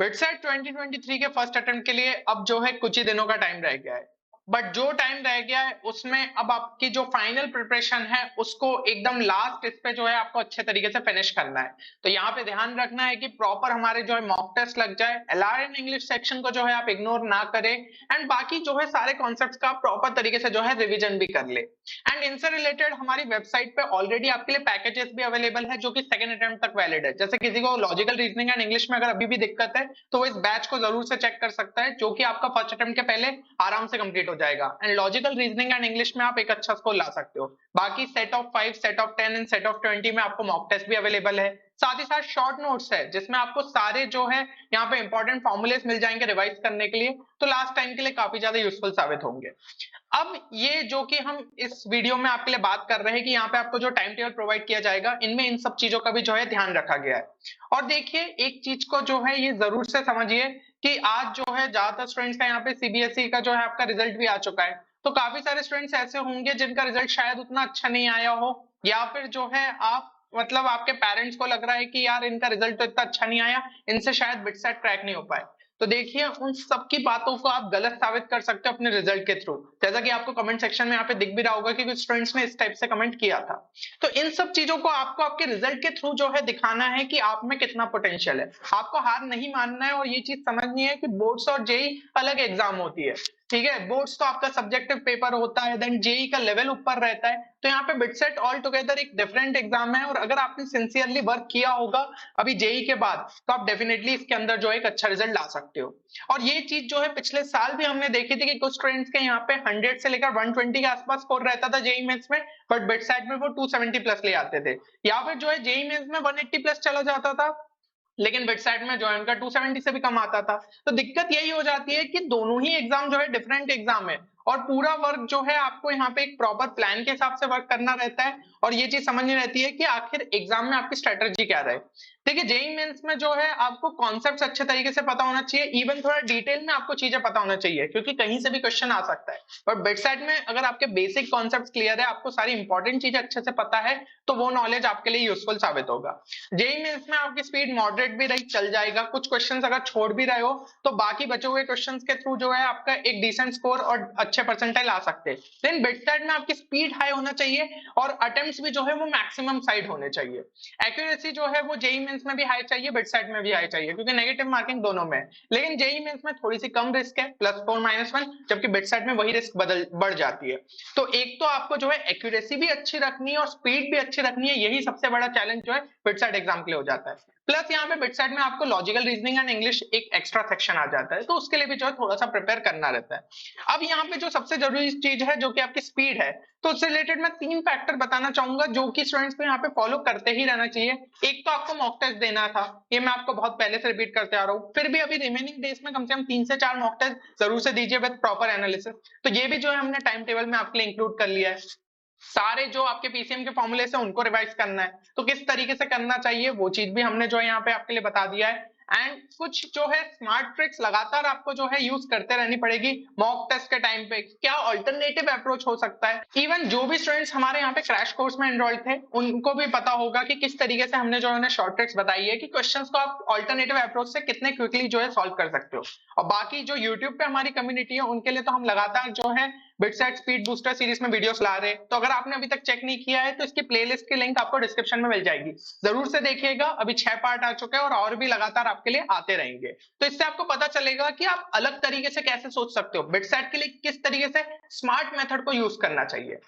BITSAT 2023 के first attempt के लिए अब जो है कुछ ही दिनों का टाइम रह गया है, बट जो टाइम रह गया है उसमें अब आपकी जो फाइनल प्रिपरेशन है उसको एकदम लास्ट इस पे जो है आपको अच्छे तरीके से फिनिश करना है। तो यहाँ पे ध्यान रखना है कि प्रॉपर हमारे जो है मॉक टेस्ट लग जाए, एलआरएन इंग्लिश सेक्शन को जो है आप इग्नोर ना करें, एंड बाकी जो है सारे कॉन्सेप्ट्स का प्रॉपर तरीके से जो है रिवीजन भी कर ले। एंड इनसे रिलेटेड हमारी वेबसाइट पे ऑलरेडी आपके लिए पैकेजेस भी अवेलेबल है जो कि सेकंड अटेम्प्ट तक वैलिड है। जैसे किसी को लॉजिकल रीजनिंग एंड इंग्लिश में अगर अभी भी दिक्कत है तो वो इस बैच को जरूर से चेक कर सकता है, जो कि आपका फर्स्ट अटेम्प्ट के पहले आराम से कंप्लीट हो जाएगा। And logical reasoning and English में आप एक अच्छा स्कोर ला सकते हो। बाकी set of 5, set of 10 and set of 20 में आपको मॉक टेस्ट भी अवेलेबल है। साथ ही साथ शॉर्ट नोट्स है जिसमें आपको सारे जो है यहाँ पे इंपॉर्टेंट फॉर्मूलेस मिल जाएंगे रिवाइज करने के लिए, तो लास्ट टाइम के लिए काफी ज्यादा यूजफुल साबित होंगे। अब ये जो कि हम इस वीडियो में आपके लिए बात कर रहे हैं कि यहाँ पे आपको जो टाइम टेबल प्रोवाइड किया जाएगा इनमें इन सब चीजों का भी जो है ध्यान रखा गया है। और देखिए एक चीज को जो है ये जरूर से समझिए कि आज जो है ज्यादातर स्टूडेंट्स का यहाँ पे सीबीएसई का जो है आपका रिजल्ट भी आ चुका है। तो काफी सारे स्टूडेंट्स ऐसे होंगे जिनका रिजल्ट शायद उतना अच्छा नहीं आया हो, या फिर जो है आप मतलब आपके पेरेंट्स को लग रहा है कि यार इनका रिजल्ट तो इतना अच्छा नहीं आया, इनसे शायद बिटसेट क्रैक नहीं हो पाए। तो देखिए उन सबकी बातों को आप गलत साबित कर सकते हो अपने रिजल्ट के थ्रू, जैसा कि आपको कमेंट सेक्शन में यहाँ पे दिख भी रहा होगा कि कुछ स्टूडेंट्स ने इस टाइप से कमेंट किया था। तो इन सब चीजों को आपको आपके रिजल्ट के थ्रू जो है दिखाना है कि आप में कितना पोटेंशियल है। आपको हार नहीं मानना है और ये चीज समझनी है कि बोर्ड्स और जेई अलग एग्जाम होती है। ठीक है, बोर्ड्स तो आपका सब्जेक्टिव पेपर होता है, देन जेई का लेवल ऊपर रहता है, तो यहाँ पे बिटसेट ऑल टुगेदर एक डिफरेंट एग्जाम है। और अगर आपने सिंसियरली वर्क किया होगा अभी जेई के बाद तो आप डेफिनेटली इसके अंदर जो है एक अच्छा रिजल्ट ला सकते हो। और ये चीज जो है पिछले साल भी हमने देखी थी कि कुछ स्टूडेंट्स के यहाँ पे 100 से लेकर 120 के आसपास स्कोर रहता था जेई मेंस में, बट बिटसेट में वो 270 प्लस ले आते थे, या फिर जो है जेई मेंस में 180 प्लस चला जाता था लेकिन बिटसेट में जो है उनका 270 से भी कम आता था। तो दिक्कत यही हो जाती है कि दोनों ही एग्जाम जो है डिफरेंट एग्जाम है और पूरा वर्क जो है आपको यहाँ पे एक प्रॉपर प्लान के हिसाब से वर्क करना रहता है और ये चीज समझनी रहती है कि आखिर एग्जाम में आपकी स्ट्रेटजी क्या रहे। देखिए जेई मेंस में जो है आपको कॉन्सेप्ट्स अच्छे तरीके से पता होना चाहिए, इवन थोड़ा डिटेल में आपको चीजें पता होना चाहिए क्योंकि कहीं से भी क्वेश्चन आ सकता है। बट बिटसेट में अगर आपके बेसिक कॉन्सेप्ट्स क्लियर है, आपको सारी इंपॉर्टेंट चीजें अच्छे से पता है, तो वो नॉलेज आपके लिए यूजफुल साबित होगा। जेई मेंस में आपकी स्पीड मॉडरेट भी रही चल जाएगा, कुछ क्वेश्चंस अगर छोड़ भी रहे हो तो बाकी बचे हुए क्वेश्चंस के थ्रू जो है आपका एक डिसेंट स्कोर और अच्छे परसेंटाइल आ सकते हैं। लेकिन बिटसेट में आपकी स्पीड हाई होना चाहिए और अटेम्प्ट्स भी जो है वो मैक्सिमम साइड होने चाहिए। एक्यूरेसी जो है वो जेई मेंस में भी हाई चाहिए, बिटसेट में भी हाई चाहिए क्योंकि नेगेटिव मार्किंग दोनों में है। लेकिन जेई मेंस में थोड़ी सी कम रिस्क है, +4 -1, जबकि बिटसेट में वही रिस्क बढ़ जाती है। तो एक तो आपको जो है एक्यूरेसी भी अच्छी रखनी है और स्पीड भी अच्छी रखनी है, यही सबसे बड़ा चैलेंज जो है बिटसेट एग्जाम के लिए हो जाता है। प्लस यहाँ पे बिटसेट में आपको लॉजिकल रीजनिंग एंड इंग्लिश एक एक्स्ट्रा सेक्शन आ जाता है, तो उसके लिए भी जो है थोड़ा सा प्रिपेयर करना रहता है। अब यहाँ पे जो सबसे जरूरी चीज है जो कि आपकी स्पीड है, तो उससे रिलेटेड मैं 3 फैक्टर बताना चाहूंगा जो कि स्टूडेंट्स को यहाँ पे फॉलो करते ही रहना चाहिए। एक तो आपको मॉक टेस्ट देना था, ये मैं आपको बहुत पहले से रिपीट करते आ रहा हूँ, फिर भी अभी रिमेनिंग डेज में कम से कम 3 से 4 मॉक टेस्ट जरूर से दीजिए विद प्रॉपर एनालिसिस। तो ये भी जो है हमने टाइम टेबल में आपके लिए इंक्लूड कर लिया है। सारे जो आपके पीसीएम के फॉर्मूले से उनको रिवाइज करना है, तो किस तरीके से करना चाहिए वो चीज भी हमने जो है यहाँ पे आपके लिए बता दिया है। एंड कुछ जो है स्मार्ट ट्रिक्स लगातार आपको जो है यूज करते रहनी पड़ेगी मॉक टेस्ट के टाइम पे, क्या ऑल्टरनेटिव अप्रोच हो सकता है। इवन जो भी स्टूडेंट्स हमारे यहाँ पे क्रैश कोर्स में एनरोल्ड थे उनको भी पता होगा कि किस तरीके से हमने जो है शॉर्ट ट्रिक्स बताई है कि क्वेश्चंस को आप ऑल्टरनेटिव अप्रोच से कितने क्विकली जो है सॉल्व कर सकते हो। और बाकी जो यूट्यूब पे हमारी कम्युनिटी है उनके लिए तो हम लगातार जो है बिटसेट स्पीड बूस्टर सीरीज में वीडियोस ला रहे हैं, तो अगर आपने अभी तक चेक नहीं किया है तो इसकी प्लेलिस्ट की लिंक आपको डिस्क्रिप्शन में मिल जाएगी, जरूर से देखिएगा। अभी 6 पार्ट आ चुके हैं और भी लगातार आपके लिए आते रहेंगे, तो इससे आपको पता चलेगा कि आप अलग तरीके से कैसे सोच सकते हो, बिटसेट के लिए किस तरीके से स्मार्ट मेथड को यूज करना चाहिए।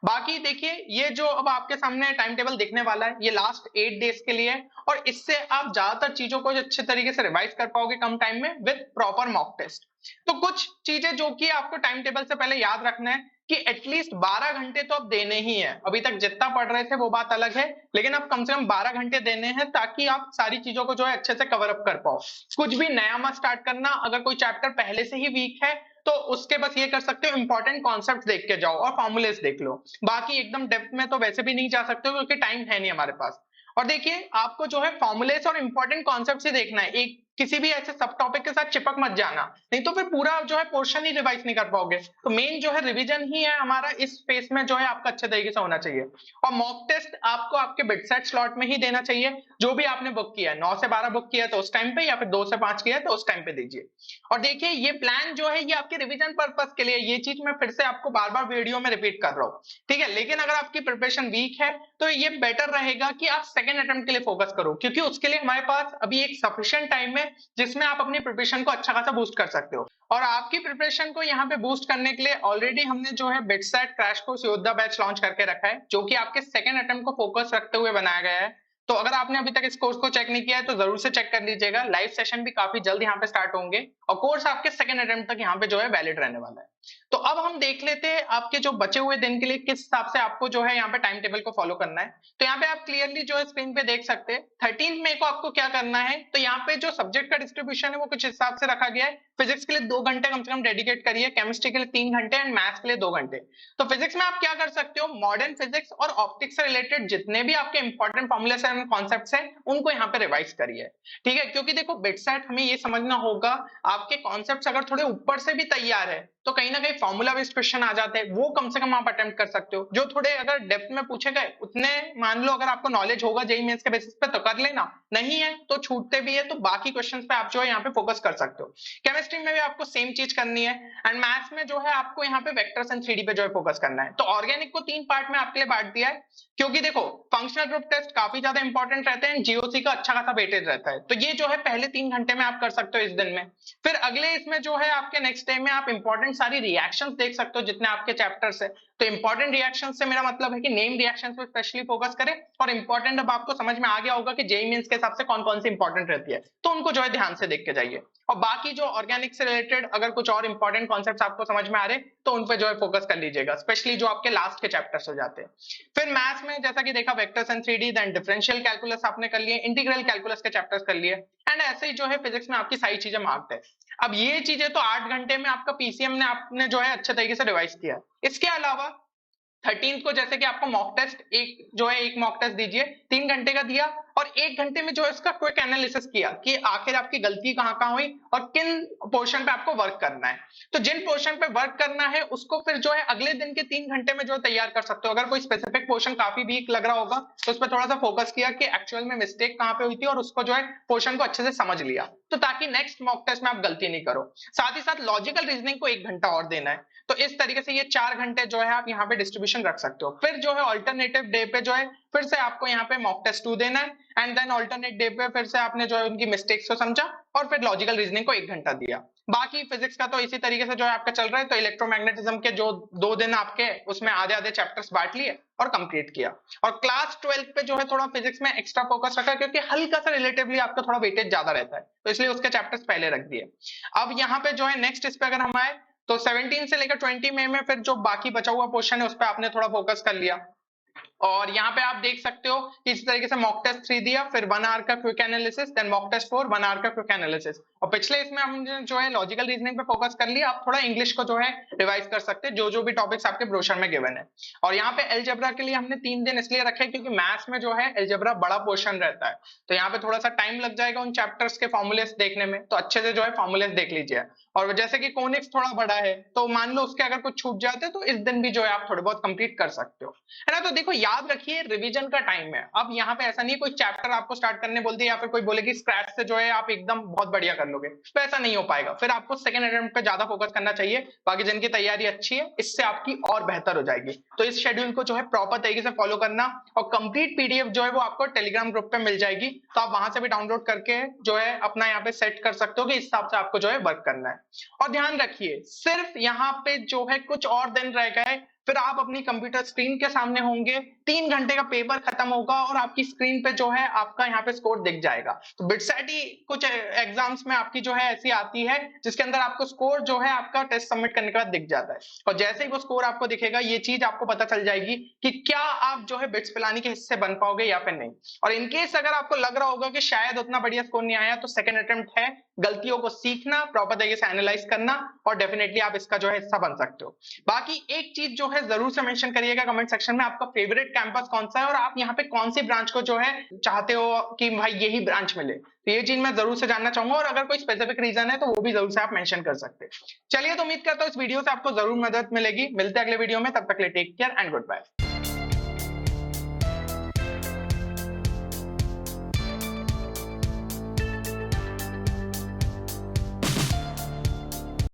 बाकी देखिए ये जो अब आपके सामने टाइम टेबल दिखने वाला है ये लास्ट 8 डेज के लिए है और इससे आप ज्यादातर चीजों को अच्छे तरीके से रिवाइज कर पाओगे कम टाइम में विद प्रॉपर मॉक टेस्ट। तो कुछ चीजें जो कि आपको टाइम टेबल से पहले याद रखना है कि एटलीस्ट 12 घंटे तो आप देने ही है। अभी तक जितना पढ़ रहे थे वो बात अलग है, लेकिन आप कम से कम 12 घंटे देने हैं ताकि आप सारी चीजों को जो है अच्छे से कवर अप कर पाओ। कुछ भी नया मत स्टार्ट करना, अगर कोई चैप्टर पहले से ही वीक है तो उसके बस ये कर सकते हो इंपॉर्टेंट कॉन्सेप्ट देख के जाओ और फॉर्मूलेस देख लो, बाकी एकदम डेप्थ में तो वैसे भी नहीं जा सकते हो क्योंकि टाइम है नहीं हमारे पास। और देखिए आपको जो है फॉर्मूलेस और इंपॉर्टेंट कॉन्सेप्ट ही देखना है, एक किसी भी ऐसे सब टॉपिक के साथ चिपक मत जाना, नहीं तो फिर पूरा जो है पोर्शन ही रिवाइज नहीं कर पाओगे। तो मेन जो है रिवीजन ही है हमारा, इस फेस में जो है आपका अच्छे तरीके से होना चाहिए। और मॉक टेस्ट आपको आपके बिटसेट स्लॉट में ही देना चाहिए, जो भी आपने बुक किया है, 9 से 12 बुक किया है तो उस टाइम पे, या फिर 2 से 5 किया है तो उस टाइम पे दीजिए। और देखिए ये प्लान जो है ये आपके रिवीजन पर्पस के लिए, ये चीज मैं फिर से आपको बार बार वीडियो में रिपीट कर रहा हूँ, ठीक है। लेकिन अगर आपकी प्रिपरेशन वीक है तो ये बेटर रहेगा कि आप सेकंड अटेम्प्ट के लिए फोकस करो, क्योंकि उसके लिए हमारे पास अभी एक सफिशिएंट टाइम है जिसमें आप अपनी प्रिपरेशन को अच्छा खासा बूस्ट कर सकते हो। और आपकी प्रिपरेशन को यहाँ पे बूस्ट करने के लिए ऑलरेडी हमने जो है बिटसेट क्रैश कोर्स योद्धा बैच लॉन्च करके रखा है, जो कि आपके सेकंड अटेम्प्ट को फोकस रखते हुए बनाया गया है। तो अगर आपने अभी तक इस कोर्स को चेक नहीं किया है तो जरूर से चेक कर लीजिएगा। लाइव सेशन भी काफी जल्द यहाँ पे स्टार्ट होंगे और कोर्स आपके सेकंड अटेम्प्ट तक यहाँ पे जो है वैलिड रहने वाला है। तो अब हम देख लेते हैं आपके जो बचे हुए दिन के लिए किस हिसाब से आपको जो है यहाँ पे टाइम टेबल को फॉलो करना है। तो यहाँ पे आप क्लियरली जो है स्क्रीन पे देख सकते हैं 13 मई को आपको क्या करना है। तो यहाँ पे जो सब्जेक्ट का डिस्ट्रीब्यूशन है वो कुछ हिसाब से रखा गया है। फिजिक्स के लिए 2 घंटे कम से कम डेडिकेट करिए, केमिस्ट्री के लिए 3 घंटे एंड मैथ्स के लिए 2 घंटे। तो फिजिक्स में आप क्या कर सकते हो, मॉडर्न फिजिक्स और ऑप्टिक्स से रिलेटेड जितने भी आपके इंपॉर्टेंट फॉर्मूलेस एंड कॉन्सेप्ट्स हैं उनको यहाँ पे रिवाइज करिए, ठीक है। क्योंकि देखो बिटसेट हमें ये समझना होगा, आपके कॉन्सेप्ट्स अगर थोड़े ऊपर से भी तैयार है तो कहीं ना कहीं फॉर्मूला बेस्ड क्वेश्चन आ जाते हैं, वो कम से कम आप अटेम्प्ट कर सकते हो। जो थोड़े अगर डेप्थ में पूछे गए उतने मान लो अगर आपको नॉलेज होगा जेईई मेंस के बेसिस पे तो कर लेना, नहीं है तो छूटते भी है तो बाकी क्वेश्चंस पे आप जो है यहाँ पे फोकस कर सकते हो। केमिस्ट्री में भी आपको सेम चीज करनी है एंड मैथ्स में जो है आपको यहाँ पे वेक्टर्स एंड 3D पे जो है फोकस करना है। तो ऑर्गेनिक को 3 पार्ट में आपके लिए बांट दिया है, क्योंकि देखो फंक्शनल ग्रुप टेस्ट काफी ज्यादा इंपॉर्टेंट रहते हैं, जीओसी का अच्छा खासा वेटेज रहता है। तो ये जो है पहले 3 घंटे में आप कर सकते हो इस दिन में। फिर अगले इसमें जो है आपके नेक्स्ट डे में आप इंपॉर्टेंट सारी रिएक्शंस देख सकते हो जितने आपके चैप्टर्स है। तो इंपॉर्टेंट रिएक्शंस से मेरा मतलब है कि नेम रिएक्शंस पे स्पेशली फोकस करें, और इंपॉर्टेंट अब आपको समझ में आ गया होगा कि जेईई मेंस के हिसाब से कौन कौन सी इंपॉर्टेंट रहती है, तो उनको जो है ध्यान से देख के जाइए। और बाकी जो ऑर्गेनिक से रिलेटेड अगर कुछ और इंपॉर्टेंट कॉन्सेप्ट्स आपको समझ में आ रहे तो उन पे जो है फोकस कर लीजिएगा, स्पेशली जो आपके लास्ट के चैप्टर्स हो जाते हैं। फिर मैथ्स में जैसा कि देखा vectors and 3D, then differential calculus आपने कर लिए, इंटीग्रल कैलकुलस के चैप्टर्स कर लिए, एंड ऐसे ही जो है फिजिक्स में आपकी सारी चीजें मार्क्ड है। अब ये चीजें तो 8 घंटे में आपका पीसीएम ने आपने जो है अच्छे तरीके से रिवाइज किया है। इसके अलावा 13 को जैसे कि आपको मॉक टेस्ट एक मॉक टेस्ट दीजिए, 3 घंटे का दिया और 1 घंटे में जो है इसका क्विक एनालिसिस किया कि आखिर आपकी गलती कहाँ हुई और किन पोर्शन पे आपको वर्क करना है। तो जिन पोर्शन पे वर्क करना है उसको फिर जो है अगले दिन के 3 घंटे में जो है तैयार कर सकते हो। अगर कोई स्पेसिफिक पोर्शन काफी वीक लग रहा होगा तो उस पर थोड़ा सा फोकस किया कि एक्चुअल में मिस्टेक कहाँ पे हुई थी और उसको जो है पोर्शन को अच्छे से समझ लिया, तो ताकि नेक्स्ट मॉक टेस्ट में आप गलती नहीं करो। साथ ही साथ लॉजिकल रीजनिंग को 1 घंटा और देना है। तो इस तरीके से ये 4 घंटे जो है आप यहाँ पे डिस्ट्रीब्यूशन रख सकते हो। फिर जो है ऑल्टरनेटिव डे पे जो है फिर से आपको यहाँ पे मॉक टेस्ट 2 देना है एंड देन ऑल्टरनेट डे पे फिर से आपने जो है उनकी मिस्टेक्स को समझा और फिर लॉजिकल रीजनिंग को 1 घंटा दिया। बाकी फिजिक्स का तो इसी तरीके से जो है आपका चल रहा है। तो इलेक्ट्रोमैग्नेटिज्म के जो 2 दिन आपके उसमें आधे आधे चैप्टर्स बांट लिए और कंप्लीट किया। और क्लास 12 पे जो है थोड़ा फिजिक्स में एक्स्ट्रा फोकस रखा क्योंकि हल्का सा रिलेटिवली आपका थोड़ा वेटेज ज्यादा रहता है, तो इसलिए उसके चैप्टर्स पहले रख दिए। अब यहाँ पे जो है नेक्स्ट इस पे अगर हम आए तो 17 से लेकर 20 मई में फिर जो बाकी बचा हुआ पोर्शन है उस पर आपने थोड़ा फोकस कर लिया। और यहाँ पे आप देख सकते हो कि इस तरीके से मॉक टेस्ट 3 दिया, फिर 1 आवर का quick analysis, then mock test 4, 1 hour का क्विक एनालिसिस। और पिछले इसमें हमने जो है लॉजिकल रीजनिंग पे फोकस कर लिया। आप थोड़ा इंग्लिश को जो है रिवाइज कर सकते हैं, जो जो भी टॉपिक्स आपके ब्रोशर में गिवन है। और यहाँ पे एलजेब्रा के लिए हमने 3 दिन इसलिए रखे क्योंकि मैथ्स में जो है एलजेब्रा बड़ा पोर्शन रहता है, तो यहाँ पे थोड़ा सा टाइम लग जाएगा उन चैप्टर्स के फॉर्मूलेस देखने में, तो अच्छे से जो है फॉर्मूलेस देख लीजिए। और जैसे कि कोनिक्स थोड़ा बड़ा है तो मान लो उसके अगर कुछ छूट जाते हैं तो इस दिन भी जो है आप थोड़े बहुत कंप्लीट कर सकते हो, है ना। तो देखो याद रखिए रिवीजन का टाइम है। अब यहाँ पे ऐसा नहीं है कोई चैप्टर आपको स्टार्ट करने बोल दिया या फिर कोई बोले कि स्क्रैच से जो है आप एकदम बहुत बढ़िया कर लोगे, तो ऐसा नहीं हो पाएगा। फिर आपको सेकंड अटेम्प्ट पे ज्यादा फोकस करना चाहिए। बाकी जिनकी तैयारी अच्छी है इससे आपकी और बेहतर हो जाएगी। तो इस शेड्यूल को जो है प्रॉपर तरीके से फॉलो करना और कंप्लीट पीडीएफ जो है वो आपको टेलीग्राम ग्रुप पे मिल जाएगी, तो आप वहां से भी डाउनलोड करके जो है अपना यहाँ पे सेट कर सकते हो कि इस हिसाब से आपको जो है वर्क करना है। और ध्यान रखिए सिर्फ यहाँ पे जो है कुछ और दिन रह गए, फिर आप अपनी कंप्यूटर स्क्रीन के सामने होंगे, 3 घंटे का पेपर खत्म होगा और आपकी स्क्रीन पे जो है आपका यहाँ पे स्कोर दिख जाएगा। तो बिटसेट ही कुछ एग्जाम्स में आपकी जो है ऐसी आती है जिसके अंदर आपको स्कोर जो है आपका टेस्ट सबमिट करने के बाद दिख जाता है, और जैसे ही वो स्कोर आपको दिखेगा ये चीज आपको पता चल जाएगी कि क्या आप जो है बिट्स पिलानी के हिस्से बन पाओगे या फिर नहीं। और इनकेस अगर आपको लग रहा होगा कि शायद उतना बढ़िया स्कोर नहीं आया तो सेकंड अटेम्प्ट है, गलतियों को सीखना, प्रॉपर तरीके से एनालाइज करना और डेफिनेटली आप इसका जो है हिस्सा बन सकते हो। बाकी एक चीज जो है है जरूर से मेंशन करिएगा कमेंट सेक्शन में आपका फेवरेट कैंपस कौन सा है और आप यहाँ पे कौन सी ब्रांच को जो है चाहते हो कि भाई यही ब्रांच मिले। तो ये चीज मैं जरूर से जानना चाहूंगा और अगर कोई स्पेसिफिक रीजन है तो वो भी जरूर से आप मेंशन कर सकते हैं। चलिए तो उम्मीद करता हूँ इस वीडियो से आपको जरूर मदद मिलेगी। मिलते हैं अगले वीडियो में, तब तक के लिए take care and good bye.